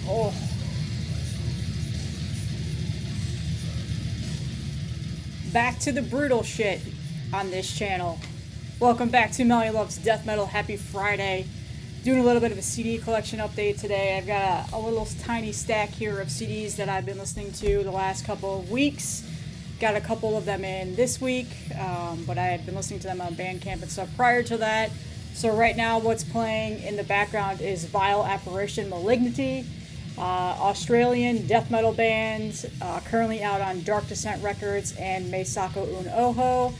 Oh. Back to the brutal shit on this channel. Welcome back to Melly Loves Death Metal. Happy Friday. Doing a little bit of a CD collection update today. I've got a little tiny stack here of CDs that I've been listening to the last couple of weeks. Got a couple of them in this week, but I had been listening to them on Bandcamp and stuff prior to that. So right now what's playing in the background is Vile Apparition Malignity, Australian death metal band, currently out on Dark Descent Records and Meisako Un Oho.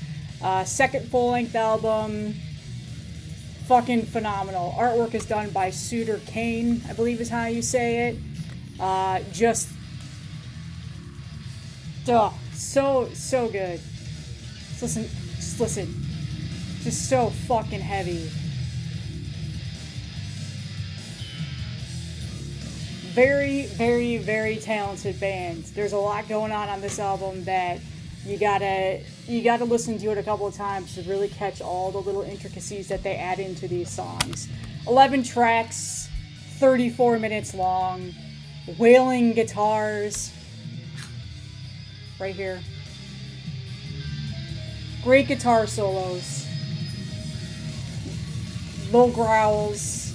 Second full-length album, fucking phenomenal. Artwork is done by Suter Kane, I believe is how you say it. Just so good. Just listen. Just so fucking heavy. Very, very, very talented band. There's a lot going on this album that you gotta listen to it a couple of times to really catch all the little intricacies that they add into these songs. 11 tracks, 34 minutes long, wailing guitars. Right here. Great guitar solos. Low growls.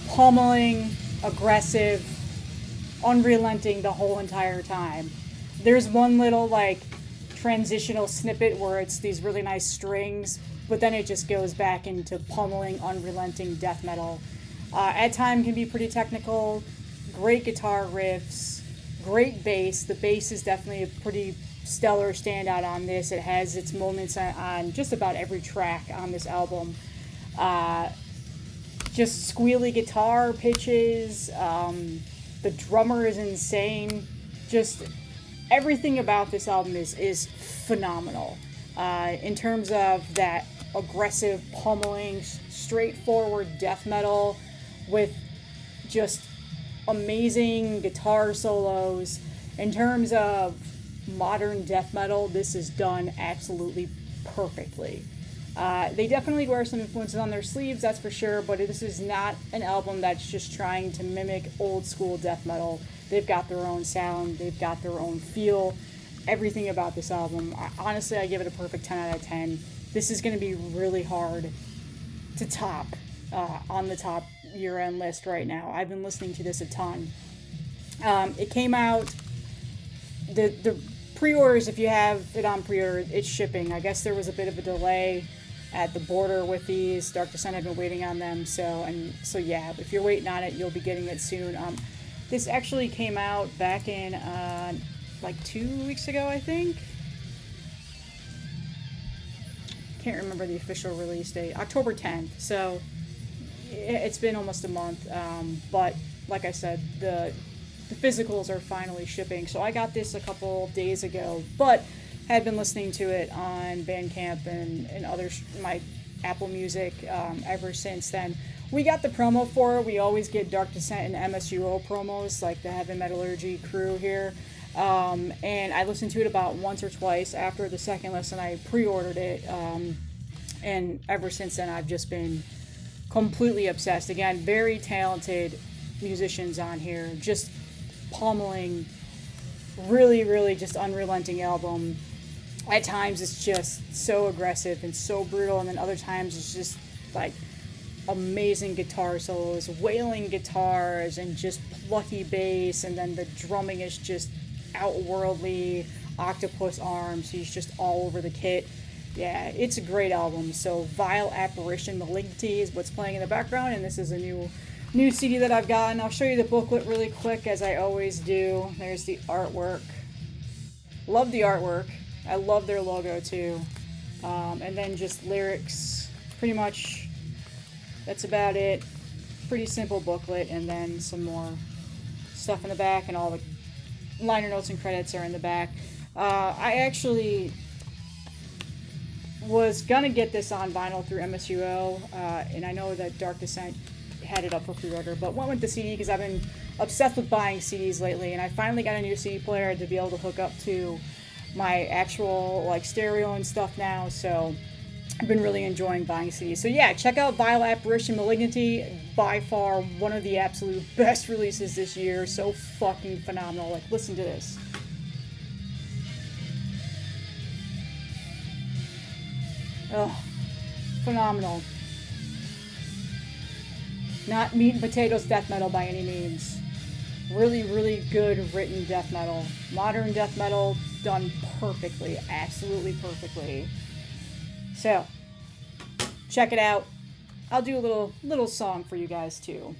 Pummeling, aggressive, unrelenting the whole entire time. There's one little transitional snippet where it's these really nice strings, but then it just goes back into pummeling, unrelenting death metal. At times can be pretty technical. Great guitar riffs. Great bass. The bass is definitely a pretty stellar standout on this. It has its moments on just about every track on this album. Just squealy guitar pitches. The drummer is insane. Just everything about this album is phenomenal. In terms of that aggressive, pummeling, straightforward death metal with just amazing guitar solos. In terms of modern death metal, this is done absolutely perfectly. They definitely wear some influences on their sleeves, that's for sure, but this is not an album that's just trying to mimic old school death metal. They've got their own sound, they've got their own feel, everything about this album. Honestly, I give it a perfect 10 out of 10. This is going to be really hard to top on the top year-end list right now. I've been listening to this a ton. It came out, the pre-orders, if you have it on pre-order, it's shipping. I guess there was a bit of a delay at the border with these. Dark Descent had been waiting on them, so yeah, if you're waiting on it, you'll be getting it soon. This actually came out back in 2 weeks ago, I think. Can't remember the official release date. October 10th, so it's been almost a month, but like I said, the physicals are finally shipping. So I got this a couple days ago, but had been listening to it on Bandcamp and other my Apple Music ever since then. We got the promo for it. We always get Dark Descent and MSUO promos, like the Heaven Metallurgy crew here. And I listened to it about once or twice. After the second listen, I pre-ordered it, and ever since then I've just been completely obsessed. Again, very talented musicians on here, just pummeling, really, really just unrelenting album. At times it's just so aggressive and so brutal, and then other times it's just amazing guitar solos, wailing guitars, and just plucky bass, and then the drumming is just outworldly. Octopus arms, he's just all over the kit. Yeah, it's a great album. So Vile Apparition Malignity is what's playing in the background, and this is a new CD that I've gotten. I'll show you the booklet really quick, as I always do. There's the artwork. Love the artwork. I love their logo too. And then just lyrics. Pretty much that's about it. Pretty simple booklet, and then some more stuff in the back, and all the liner notes and credits are in the back. I actually was gonna get this on vinyl through MSUO, and I know that Dark Descent had it up for pre-order, but went with the CD because I've been obsessed with buying CDs lately, and I finally got a new CD player to be able to hook up to my actual stereo and stuff now. So I've been really enjoying buying CDs. So yeah, check out Vile Apparition Malignity. By far one of the absolute best releases this year. So fucking phenomenal. Like, listen to this. Oh, phenomenal. Not meat and potatoes death metal by any means. Really, really good written death metal. Modern death metal done perfectly. Absolutely perfectly. So, check it out. I'll do a little song for you guys too.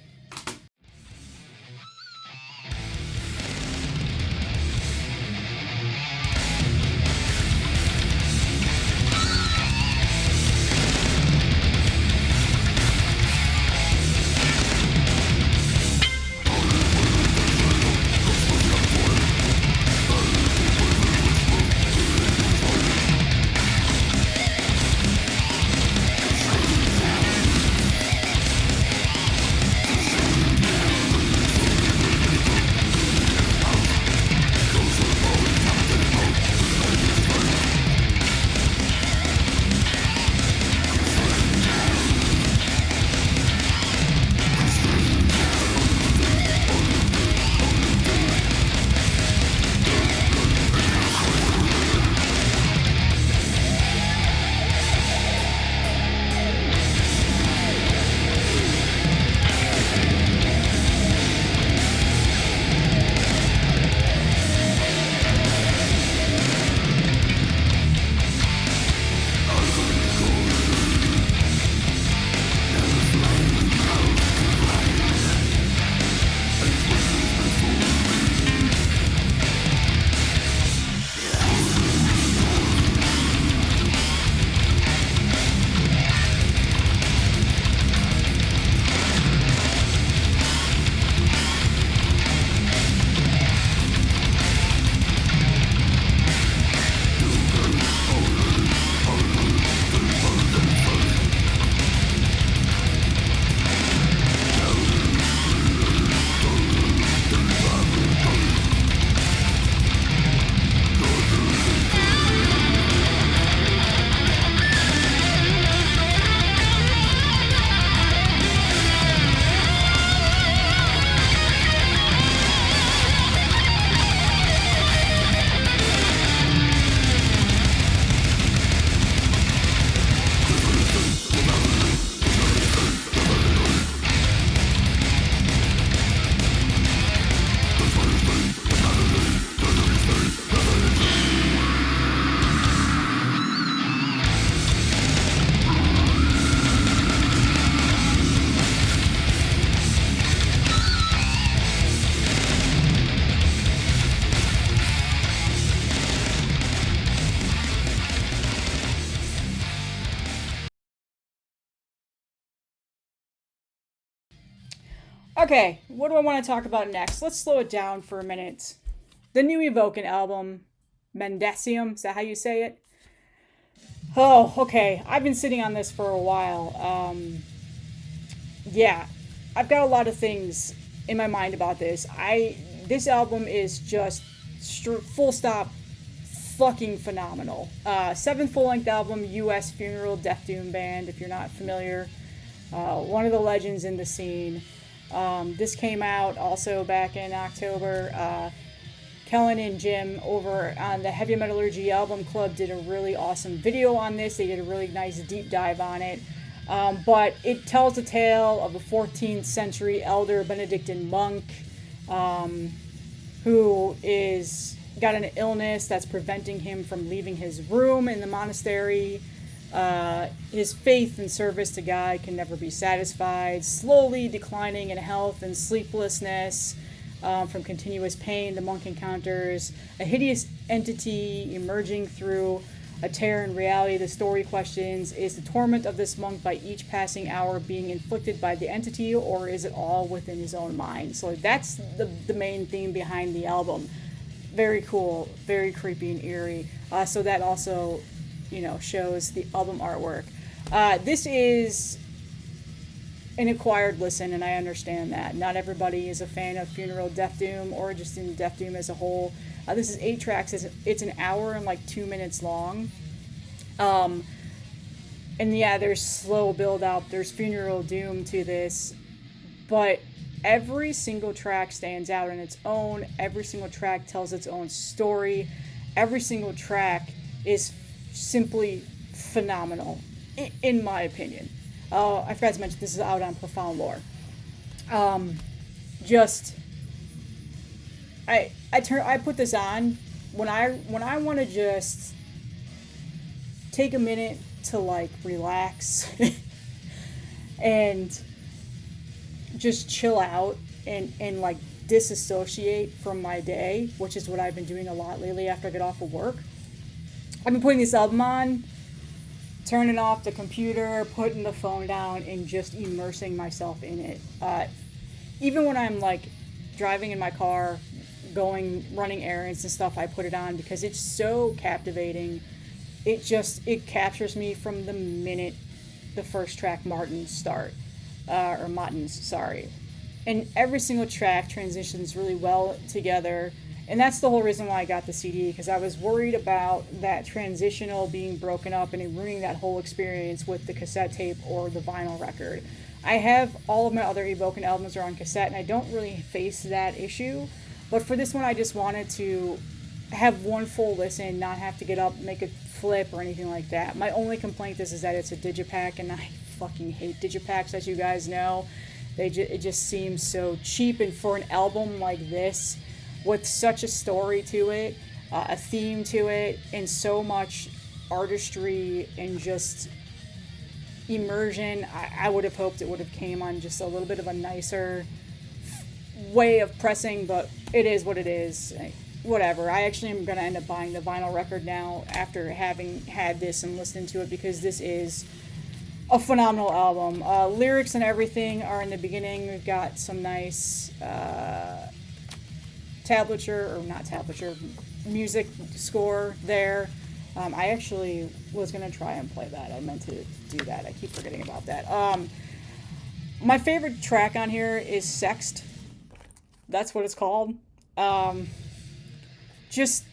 Okay, what do I want to talk about next? Let's slow it down for a minute. The new Evoken album, Mendesium, is that how you say it? Oh, okay. I've been sitting on this for a while. Yeah, I've got a lot of things in my mind about this. This album is just full stop fucking phenomenal. Seventh full length album, U.S. funeral death doom band. If you're not familiar, one of the legends in the scene. This came out also back in October. Kellen and Jim over on the Heavy Metallurgy Album Club did a really awesome video on this. They did a really nice deep dive on it. But it tells the tale of a 14th century elder Benedictine monk who is got an illness that's preventing him from leaving his room in the monastery. His faith and service to God can never be satisfied, slowly declining in health and sleeplessness. From continuous pain, the monk encounters a hideous entity emerging through a tear in reality. The story questions, is the torment of this monk by each passing hour being inflicted by the entity, or is it all within his own mind? So that's the main theme behind the album. Very cool, very creepy and eerie. So that also, shows the album artwork. This is an acquired listen, and I understand that. Not everybody is a fan of funeral death doom or just in death doom as a whole. This is 8 tracks. It's an hour and like 2 minutes long. And yeah, there's slow build up, there's funeral doom to this, but every single track stands out on its own. Every single track tells its own story. Every single track is simply phenomenal, in my opinion. I forgot to mention this is out on Profound Lore. Just I put this on when I want to just take a minute to like relax and just chill out and like disassociate from my day, which is what I've been doing a lot lately after I get off of work. I've been putting this album on, turning off the computer, putting the phone down, and just immersing myself in it. Even when I'm like driving in my car, running errands and stuff, I put it on because it's so captivating. It captures me from the minute the first track, Martins, sorry. And every single track transitions really well together. And that's the whole reason why I got the CD, because I was worried about that transitional being broken up and ruining that whole experience with the cassette tape or the vinyl record. I have all of my other Evoken albums are on cassette, and I don't really face that issue. But for this one, I just wanted to have one full listen, not have to get up, make a flip or anything like that. My only complaint is that it's a digipack, and I fucking hate digipacks, as you guys know. It just seems so cheap, and for an album like this, with such a story to it, a theme to it, and so much artistry and just immersion, I would have hoped it would have came on just a little bit of a nicer way of pressing, but it is what it is. Whatever. I actually am going to end up buying the vinyl record now after having had this and listening to it, because this is a phenomenal album. Lyrics and everything are in the beginning. We've got some nice music score there. I actually was going to try and play that. I meant to do that. I keep forgetting about that. My favorite track on here is Sexed. That's what it's called. Just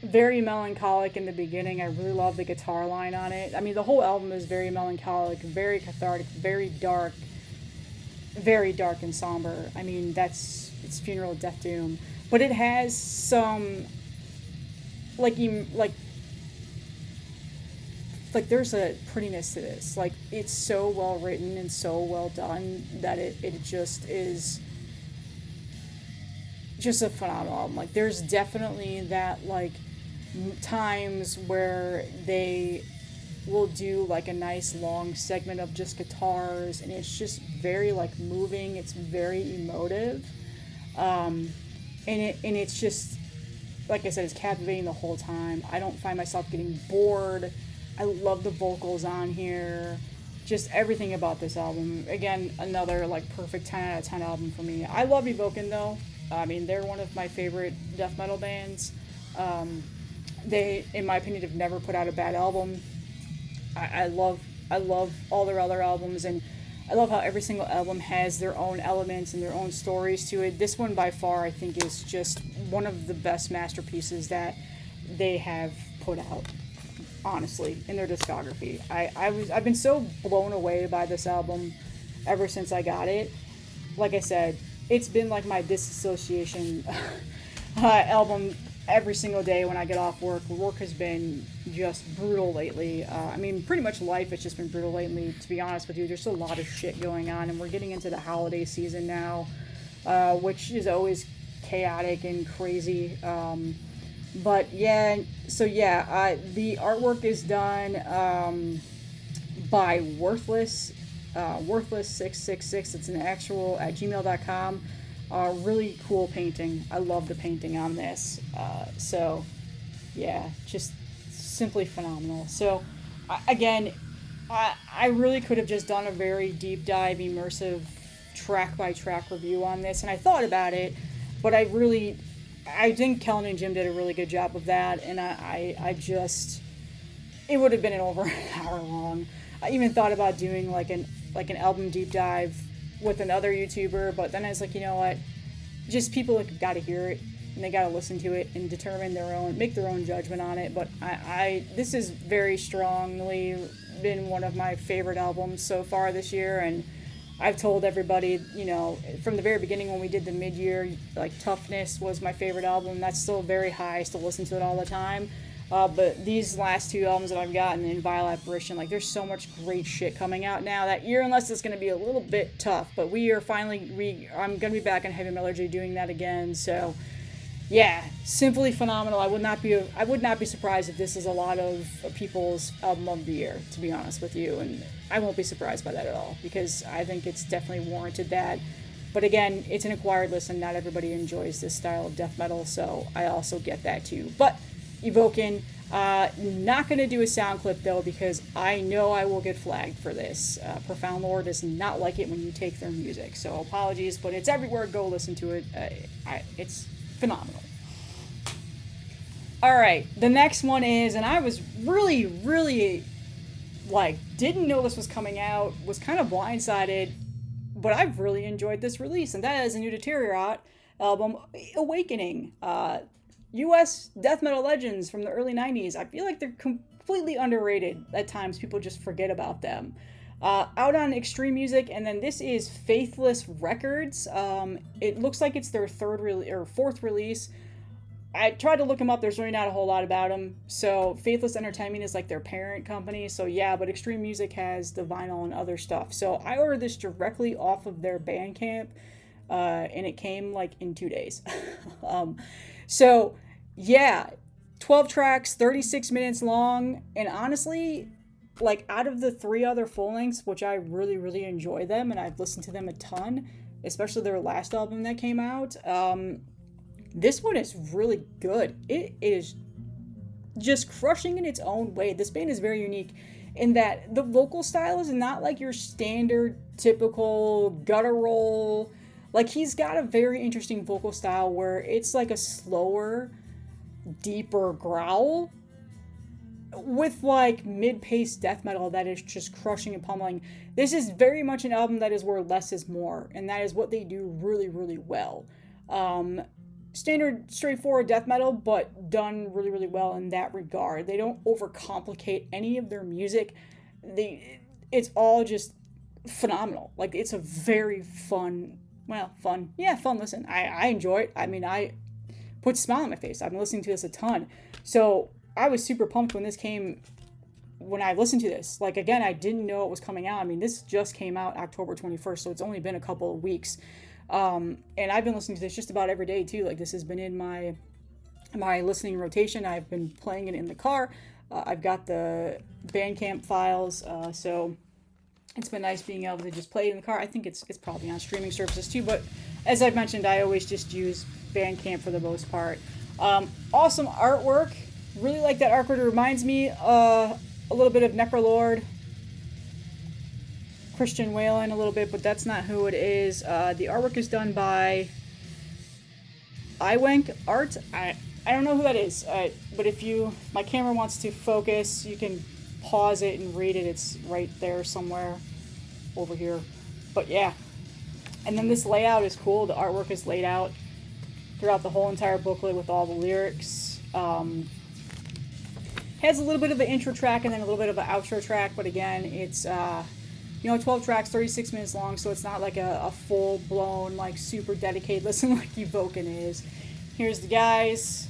very melancholic in the beginning. I really love the guitar line on it. I mean, the whole album is very melancholic, very cathartic, very dark and somber. I mean, it's Funeral of Death Doom. But it has some, like there's a prettiness to this. Like, it's so well written and so well done that it just is just a phenomenal album. Like, there's definitely that, like, times where they will do, like, a nice long segment of just guitars, and it's just very, like, moving. It's very emotive. And it's just, like I said, it's captivating the whole time. I don't find myself getting bored. I love the vocals on here. Just everything about this album. Again, another, like, perfect 10 out of 10 album for me. I love Evoken, though. I mean, they're one of my favorite death metal bands. They, in my opinion, have never put out a bad album. I love all their other albums, and I love how every single album has their own elements and their own stories to it. This one, by far, I think is just one of the best masterpieces that they have put out, honestly, in their discography. I've been so blown away by this album ever since I got it. Like I said, it's been like my disassociation album every single day when I get off work. Work has been just brutal lately. I mean, pretty much life has just been brutal lately, to be honest with you. There's a lot of shit going on, and we're getting into the holiday season now, which is always chaotic and crazy. But yeah, so yeah, the artwork is done by Worthless666. It's an actual at gmail.com. Really cool painting. I love the painting on this. So yeah, just simply phenomenal. So again, I really could have just done a very deep dive, immersive track by track review on this, and I thought about it, but I think Kellen and Jim did a really good job of that, and I just, it would have been over an hour long. I even thought about doing like an album deep dive with another YouTuber, but then I was like, you know what, just people have got to hear it, and they got to listen to it and make their own judgment on it. But this is very strongly been one of my favorite albums so far this year, and I've told everybody, you know, from the very beginning when we did the mid-year, like Toughness was my favorite album. That's still very high. I still listen to it all the time. But these last two albums that I've gotten in Vile Apparition, like there's so much great shit coming out now that year, unless it's going to be a little bit tough. But we are finally, I'm going to be back in Heavy Metallurgy doing that again. So yeah, simply phenomenal. I would not be surprised if this is a lot of people's album of the year, to be honest with you, and I won't be surprised by that at all, because I think it's definitely warranted that. But again, it's an acquired list, and not everybody enjoys this style of death metal, so I also get that too. But Evoken, not going to do a sound clip though, because I know I will get flagged for this. Profound Lore does not like it when you take their music, so apologies, but it's everywhere. Go listen to it. It's phenomenal. All right, the next one is, and I was really like, didn't know this was coming out, was kind of blindsided, but I've really enjoyed this release, and that is a new Deteriorot album, Awakening. US death metal legends from the early 90s. I feel like they're completely underrated at times. People just forget about them. Out on Extreme Music, and then this is Faithless Records. It looks like it's their fourth release. I tried to look them up. There's really not a whole lot about them. So Faithless Entertainment is like their parent company. So yeah, but Extreme Music has the vinyl and other stuff. So I ordered this directly off of their Bandcamp, and it came like in 2 days. So yeah, 12 tracks, 36 minutes long, and honestly, like out of the 3 other full lengths, which I really enjoy them, and I've listened to them a ton, especially their last album that came out, this one is really good. It is just crushing in its own way. This band is very unique in that the vocal style is not like your standard typical guttural. Like, he's got a very interesting vocal style where it's like a slower, deeper growl with like mid-paced death metal that is just crushing and pummeling. This is very much an album that is where less is more, and that is what they do really well. Standard straightforward death metal, but done really well in that regard. They don't overcomplicate any of their music. It's all just phenomenal. Like, it's a very fun listen. I enjoy it. I mean, I put a smile on my face. I've been listening to this a ton. So I was super pumped when I listened to this. Like, again, I didn't know it was coming out. I mean, this just came out October 21st, so it's only been a couple of weeks. And I've been listening to this just about every day too. Like, this has been in my listening rotation. I've been playing it in the car. I've got the Bandcamp files, so it's been nice being able to just play it in the car. I think it's probably on streaming services too, but as I've mentioned, I always just use Bandcamp for the most part. Awesome artwork. Really like that artwork. It reminds me a little bit of Necrolord, Christian Whalen a little bit, but that's not who it is. The artwork is done by Iwank Art. I don't know who that is, but if my camera wants to focus, you can pause it and read it. It's right there somewhere over here. But yeah, and then this layout is cool. The artwork is laid out throughout the whole entire booklet with all the lyrics. Has a little bit of an intro track and then a little bit of an outro track, but again, it's 12 tracks, 36 minutes long, so it's not like a full-blown, like, super dedicated listen like Evoken is. Here's the guys.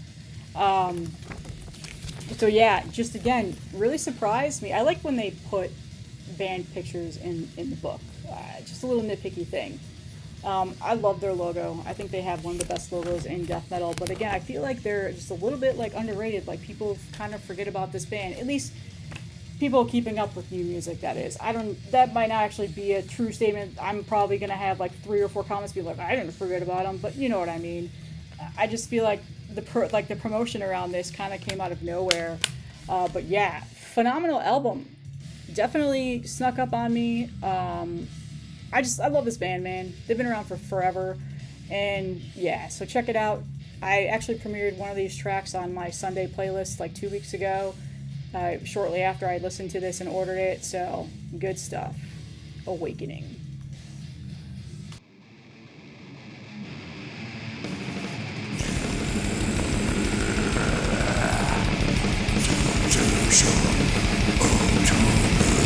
So yeah, just again, really surprised me. I like when they put band pictures in the book. Just a little nitpicky thing. I love their logo. I think they have one of the best logos in death metal, but again, I feel like they're just a little bit, like, underrated. Like, people kind of forget about this band. At least people keeping up with new music, that is. That might not actually be a true statement. I'm probably going to have like 3 or 4 comments be like, I didn't forget about them, but you know what I mean. I just feel like the promotion around this kind of came out of nowhere. But yeah, phenomenal album. Definitely snuck up on me. I love this band, man. They've been around for forever. And yeah, so check it out. I actually premiered one of these tracks on my Sunday playlist like 2 weeks ago. Shortly after I listened to this and ordered it, so good stuff. Awakening. Destruction of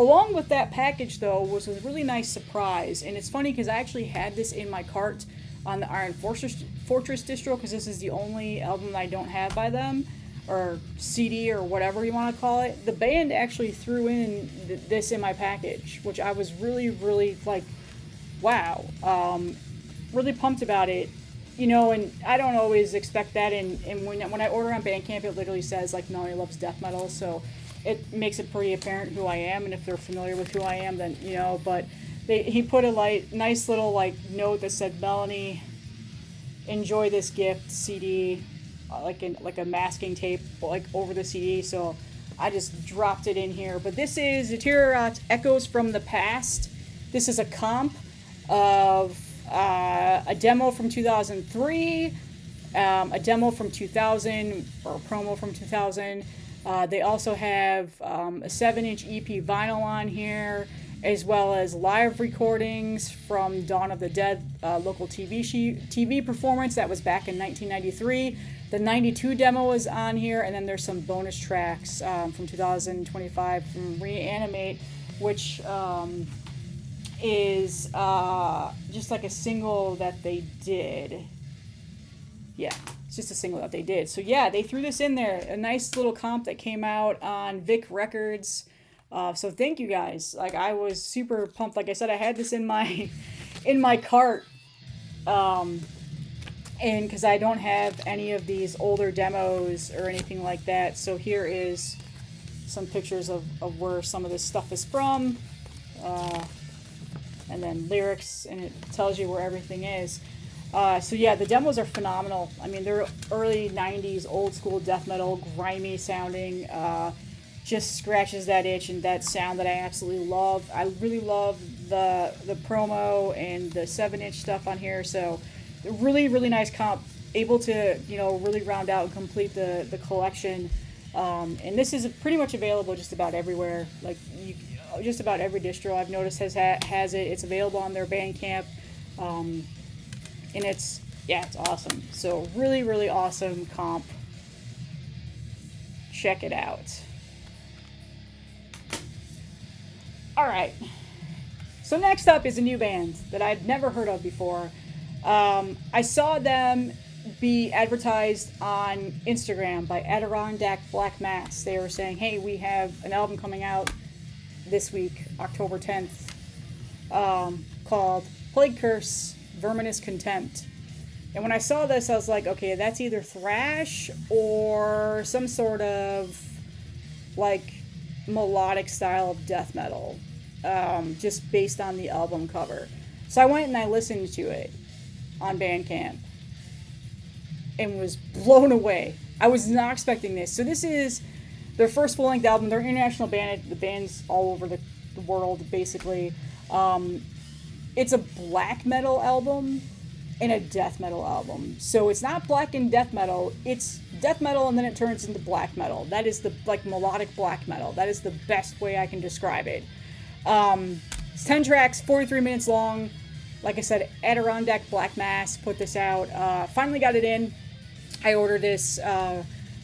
Along with that package, though, was a really nice surprise. And it's funny because I actually had this in my cart on the Iron Fortress distro, because this is the only album I don't have by them, or CD, or whatever you want to call it. The band actually threw in this in my package, which I was really, really, like, wow. Really pumped about it. You know, and I don't always expect that, and when I order on Bandcamp, it literally says, like, Melanie loves death metal, so it makes it pretty apparent who I am, and if they're familiar with who I am, then, you know, but he put a nice little, like, note that said, Melanie, enjoy this gift CD, like a masking tape, like, over the CD, so I just dropped it in here. But this is Deteriorot Echoes from the Past. This is a comp of a demo from 2003, a demo from 2000, or a promo from 2000. They also have a 7-inch EP vinyl on here, as well as live recordings from Dawn of the Dead local TV performance that was back in 1993. The 92 demo is on here, and then there's some bonus tracks from 2025 from Reanimate, which is just like a single that they did. Yeah, it's just a single that they did. So yeah, they threw this in there. A nice little comp that came out on Vic Records. So thank you guys. Like, I was super pumped. Like I said, I had this in my cart. And because I don't have any of these older demos or anything like that. So here is some pictures of where some of this stuff is from. And then lyrics, and it tells you where everything is. So yeah, the demos are phenomenal. I mean, they're early 90s, old school death metal, grimy sounding, just scratches that itch and that sound that I absolutely love. I really love the promo and the 7-inch stuff on here, so really, really nice comp, able to, you know, really round out and complete the collection. And this is pretty much available just about everywhere. Like, just about every distro I've noticed has it. It's available on their Bandcamp. And it's awesome. So really, really awesome comp. Check it out. All right. So next up is a new band that I'd never heard of before. I saw them be advertised on Instagram by Adirondack Black Mass. They were saying, hey, we have an album coming out this week, October 10th, called Plague Curse, Verminous Contempt. And when I saw this, I was like, okay, that's either thrash or some sort of, like, melodic style of death metal, just based on the album cover. So I went and I listened to it on Bandcamp and was blown away. I was not expecting this. So this is their first full-length album. They're an international band. The band's all over the world, basically. It's a black metal album and a death metal album. So it's not black and death metal. It's death metal and then it turns into black metal. That is the, like, melodic black metal. That is the best way I can describe it. It's 10 tracks, 43 minutes long. Like I said, Adirondack Black Mass put this out. Finally got it in. I ordered this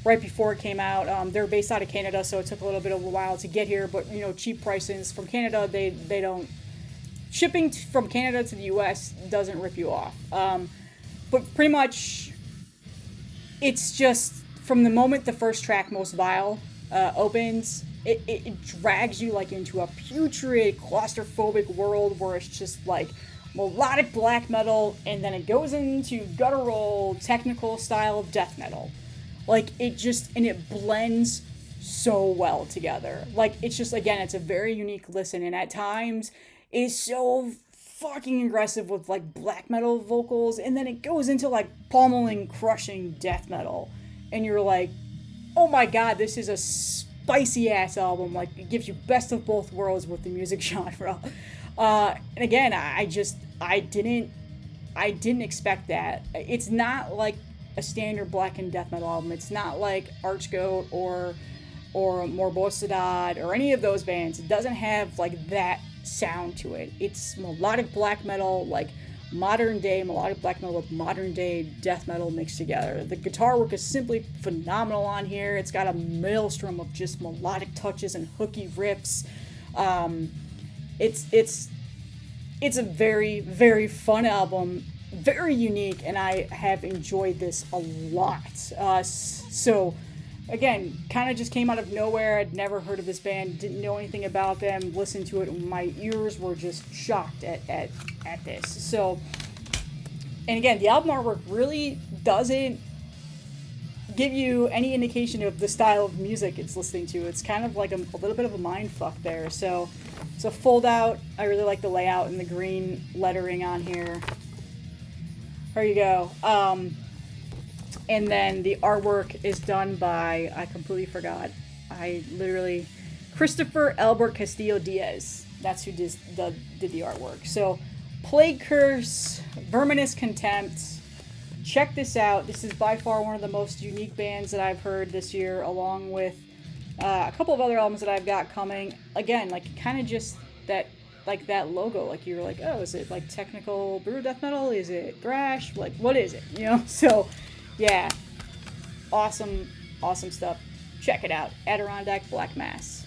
right before it came out. They're based out of Canada, so it took a little bit of a while to get here. But, you know, cheap prices from Canada, they don't. Shipping from Canada to the U.S. doesn't rip you off. But pretty much, it's just from the moment the first track, Most Vile, opens, it drags you, like, into a putrid, claustrophobic world where it's just like melodic black metal, and then it goes into guttural, technical style of death metal. Like, it blends so well together. Like, it's just, again, it's a very unique listen, and at times it's so fucking aggressive with, like, black metal vocals, and then it goes into, like, pummeling, crushing death metal, and you're like, oh my god, this is a spicy ass album. Like, it gives you best of both worlds with the music genre. And again, I didn't expect that. It's not like a standard black and death metal album. It's not like Archgoat or Morbosidad or any of those bands. It doesn't have, like, that sound to it. It's melodic black metal, like modern day melodic black metal with modern day death metal mixed together. The guitar work is simply phenomenal on here. It's got a maelstrom of just melodic touches and hooky riffs. It's a very, very fun album, very unique, and I have enjoyed this a lot. So, again, kind of just came out of nowhere. I'd never heard of this band, didn't know anything about them, listened to it, and my ears were just shocked at this. So, and again, the album artwork really doesn't give you any indication of the style of music it's listening to. It's kind of like a little bit of a mind fuck there. So it's a fold out. I really like the layout and the green lettering on here. There you go. And then the artwork is done by, I completely forgot. Christopher Albert Castillo Diaz. That's who did the artwork. So, Plague Curse, Verminous Contempt. Check this out. This is by far one of the most unique bands that I've heard this year, along with a couple of other albums that I've got coming. Again, like kind of just that logo. Like you're like, oh, is it like technical brutal death metal? Is it thrash? Like, what is it? You know? So, yeah, awesome stuff. Check it out. Adirondack Black Mass.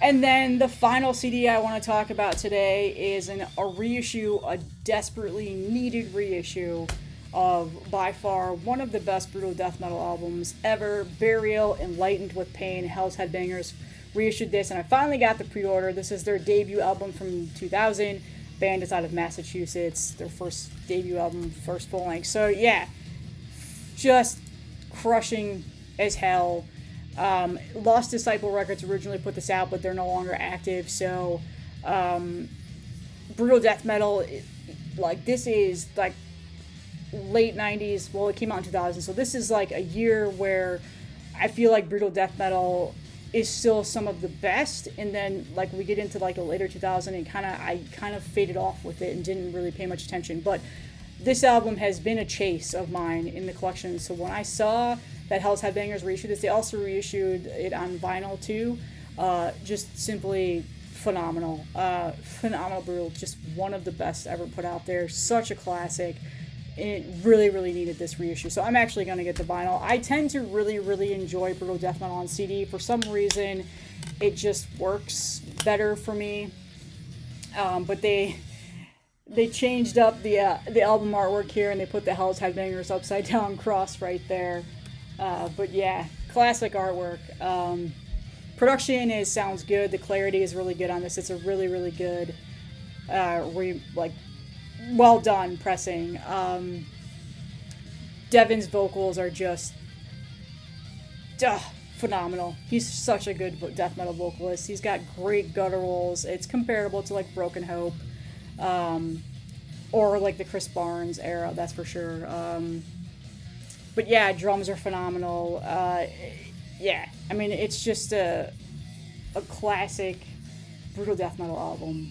And then the final CD I want to talk about today is a reissue, a desperately needed reissue of by far one of the best brutal death metal albums ever, Burial, Enlightened with Pain, Hell's Headbangers reissued this, and I finally got the pre-order. This is their debut album from 2000. Band is out of Massachusetts. Their first debut album, first full length. So yeah, just crushing as hell. Lost Disciple Records originally put this out, but they're no longer active. So brutal death metal, like this is like late 90s. Well, it came out in 2000, so this is like a year where I feel like brutal death metal is still some of the best, and then like we get into like a later 2000 and I kind of faded off with it and didn't really pay much attention. But this album has been a chase of mine in the collection. So when I saw that Hell's Headbangers reissued this, they also reissued it on vinyl too. Just simply phenomenal. Phenomenal brutal, just one of the best ever put out there. Such a classic. It really, really needed this reissue. So I'm actually going to get the vinyl. I tend to really, really enjoy brutal death metal on CD. For some reason, it just works better for me. But they changed up the album artwork here, and they put the Hell's Headbangers upside down cross right there. But yeah, classic artwork. Production sounds good. The clarity is really good on this. It's a really, really good well done pressing. Devin's vocals are just phenomenal. He's such a good death metal vocalist. He's got great gutturals. It's comparable to like Broken Hope, or like the Chris Barnes era, that's for sure. But yeah, drums are phenomenal. Yeah, I mean, it's just a classic brutal death metal album.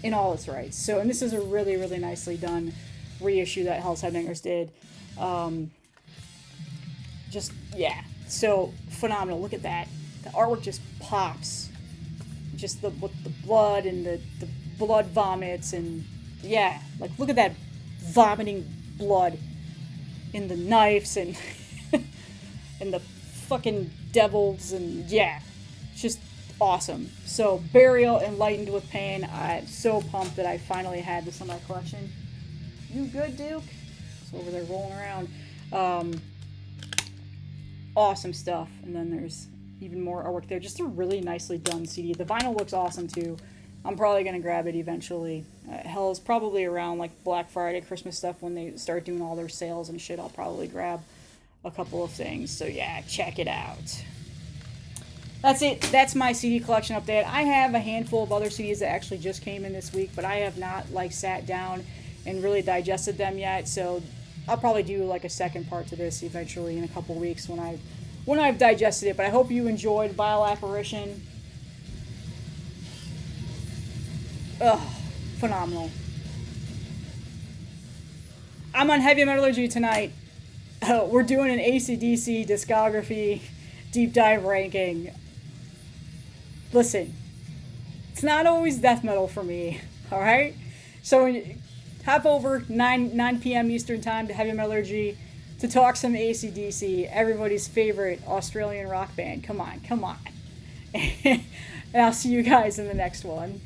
In all its rights. So, and this is a really, really nicely done reissue that Hell's Headbangers did. Just, yeah, so phenomenal. Look at that. The artwork just pops. Just with the blood and the blood vomits, and yeah, like look at that vomiting blood in the knives and and the fucking devils, and yeah, just awesome. So Burial, Enlightened with Pain. I'm so pumped that I finally had this in my collection. You good, Duke? It's over there rolling around. Awesome stuff. And then there's even more artwork there. Just a really nicely done CD. The vinyl looks awesome too. I'm probably going to grab it eventually. Hell's probably around like Black Friday, Christmas stuff, when they start doing all their sales and shit. I'll probably grab a couple of things. So yeah, check it out. That's it. That's my CD collection update. I have a handful of other CDs that actually just came in this week, but I have not like sat down and really digested them yet. So I'll probably do like a second part to this eventually in a couple weeks when I've digested it. But I hope you enjoyed Vile Apparition. Ugh, phenomenal. I'm on Heavy Metallurgy tonight. We're doing an AC/DC discography deep dive ranking. Listen, it's not always death metal for me, alright? So hop over 9 p.m. Eastern Time to Heavy Metallurgy to talk some AC/DC, everybody's favorite Australian rock band. Come on. And I'll see you guys in the next one.